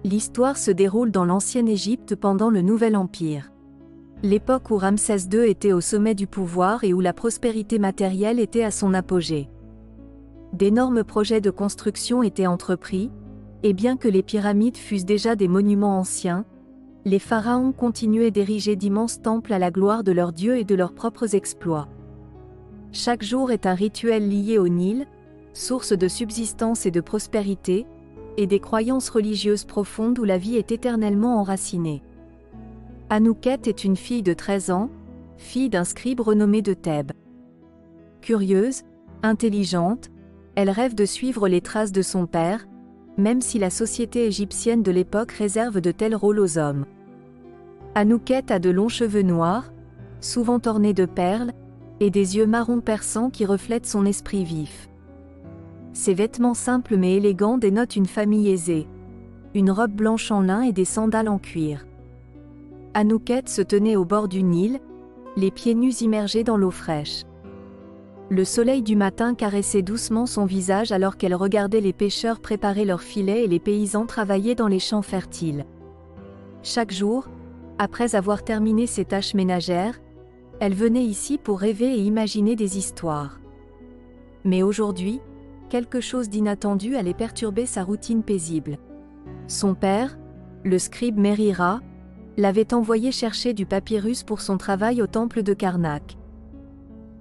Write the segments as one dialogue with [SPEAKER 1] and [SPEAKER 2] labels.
[SPEAKER 1] L'histoire se déroule dans l'ancienne Égypte pendant le Nouvel Empire. L'époque où Ramsès II était au sommet du pouvoir et où la prospérité matérielle était à son apogée. D'énormes projets de construction étaient entrepris, et bien que les pyramides fussent déjà des monuments anciens, les pharaons continuaient d'ériger d'immenses temples à la gloire de leurs dieux et de leurs propres exploits. Chaque jour est un rituel lié au Nil, source de subsistance et de prospérité, et des croyances religieuses profondes où la vie est éternellement enracinée. Anouket est une fille de 13 ans, fille d'un scribe renommé de Thèbes. Curieuse, intelligente, elle rêve de suivre les traces de son père, même si la société égyptienne de l'époque réserve de tels rôles aux hommes. Anouket a de longs cheveux noirs, souvent ornés de perles, et des yeux marron perçants qui reflètent son esprit vif. Ses vêtements simples mais élégants dénotent une famille aisée. Une robe blanche en lin et des sandales en cuir. Anouket se tenait au bord du Nil, les pieds nus immergés dans l'eau fraîche. Le soleil du matin caressait doucement son visage alors qu'elle regardait les pêcheurs préparer leurs filets et les paysans travailler dans les champs fertiles. Chaque jour, après avoir terminé ses tâches ménagères, elle venait ici pour rêver et imaginer des histoires. Mais aujourd'hui, quelque chose d'inattendu allait perturber sa routine paisible. Son père, le scribe Merira, l'avait envoyé chercher du papyrus pour son travail au temple de Karnak.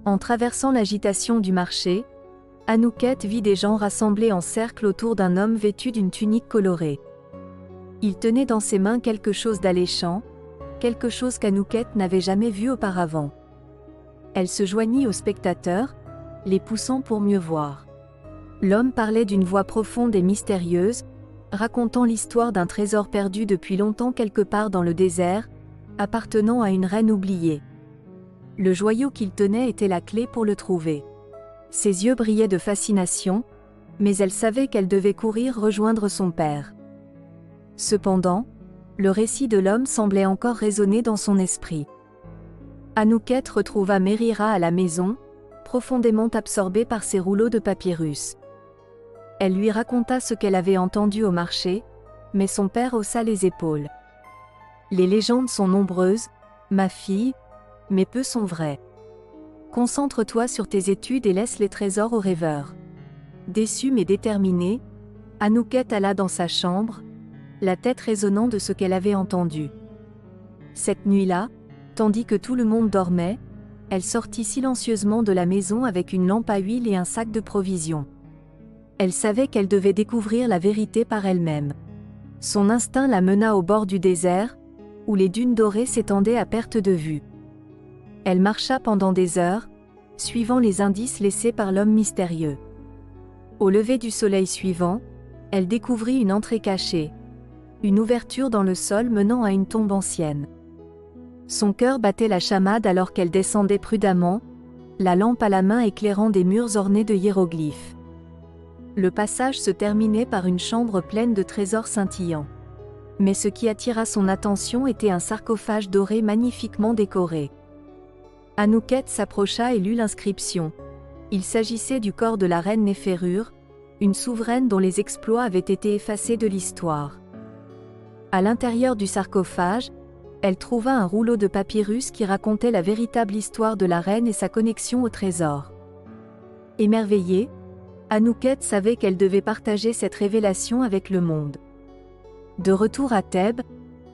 [SPEAKER 1] En traversant l'agitation du marché, Anouket vit des gens rassemblés en cercle autour d'un homme vêtu d'une tunique colorée. Il tenait dans ses mains quelque chose d'alléchant, quelque chose qu'Anouket n'avait jamais vu auparavant. Elle se joignit aux spectateurs, les poussant pour mieux voir. L'homme parlait d'une voix profonde et mystérieuse, racontant l'histoire d'un trésor perdu depuis longtemps quelque part dans le désert, appartenant à une reine oubliée. Le joyau qu'il tenait était la clé pour le trouver. Ses yeux brillaient de fascination, mais elle savait qu'elle devait courir rejoindre son père. Cependant, le récit de l'homme semblait encore résonner dans son esprit. Anouket retrouva Merira à la maison, profondément absorbée par ses rouleaux de papyrus. Elle lui raconta ce qu'elle avait entendu au marché, mais son père haussa les épaules. Les légendes sont nombreuses, ma fille, mais peu sont vraies. Concentre-toi sur tes études et laisse les trésors aux rêveurs. Déçue mais déterminée, Anouket alla dans sa chambre, la tête résonnant de ce qu'elle avait entendu. Cette nuit-là, tandis que tout le monde dormait, elle sortit silencieusement de la maison avec une lampe à huile et un sac de provisions. Elle savait qu'elle devait découvrir la vérité par elle-même. Son instinct la mena au bord du désert, où les dunes dorées s'étendaient à perte de vue. Elle marcha pendant des heures, suivant les indices laissés par l'homme mystérieux. Au lever du soleil suivant, elle découvrit une entrée cachée, une ouverture dans le sol menant à une tombe ancienne. Son cœur battait la chamade alors qu'elle descendait prudemment, la lampe à la main éclairant des murs ornés de hiéroglyphes. Le passage se terminait par une chambre pleine de trésors scintillants. Mais ce qui attira son attention était un sarcophage doré magnifiquement décoré. Anouket s'approcha et lut l'inscription. Il s'agissait du corps de la reine Néférure, une souveraine dont les exploits avaient été effacés de l'histoire. À l'intérieur du sarcophage, elle trouva un rouleau de papyrus qui racontait la véritable histoire de la reine et sa connexion au trésor. Émerveillée, Anouket savait qu'elle devait partager cette révélation avec le monde. De retour à Thèbes,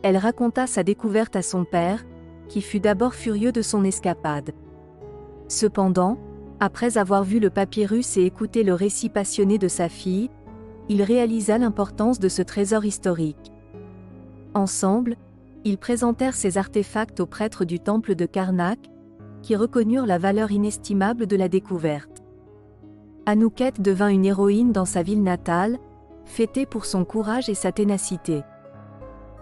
[SPEAKER 1] elle raconta sa découverte à son père, qui fut d'abord furieux de son escapade. Cependant, après avoir vu le papyrus et écouté le récit passionné de sa fille, il réalisa l'importance de ce trésor historique. Ensemble, ils présentèrent ces artefacts aux prêtres du temple de Karnak, qui reconnurent la valeur inestimable de la découverte. Anouket devint une héroïne dans sa ville natale, fêtée pour son courage et sa ténacité.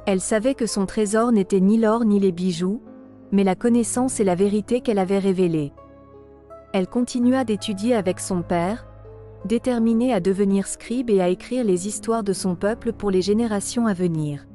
[SPEAKER 1] Elle savait que son trésor n'était ni l'or ni les bijoux, mais la connaissance et la vérité qu'elle avait révélées. Elle continua d'étudier avec son père, déterminée à devenir scribe et à écrire les histoires de son peuple pour les générations à venir.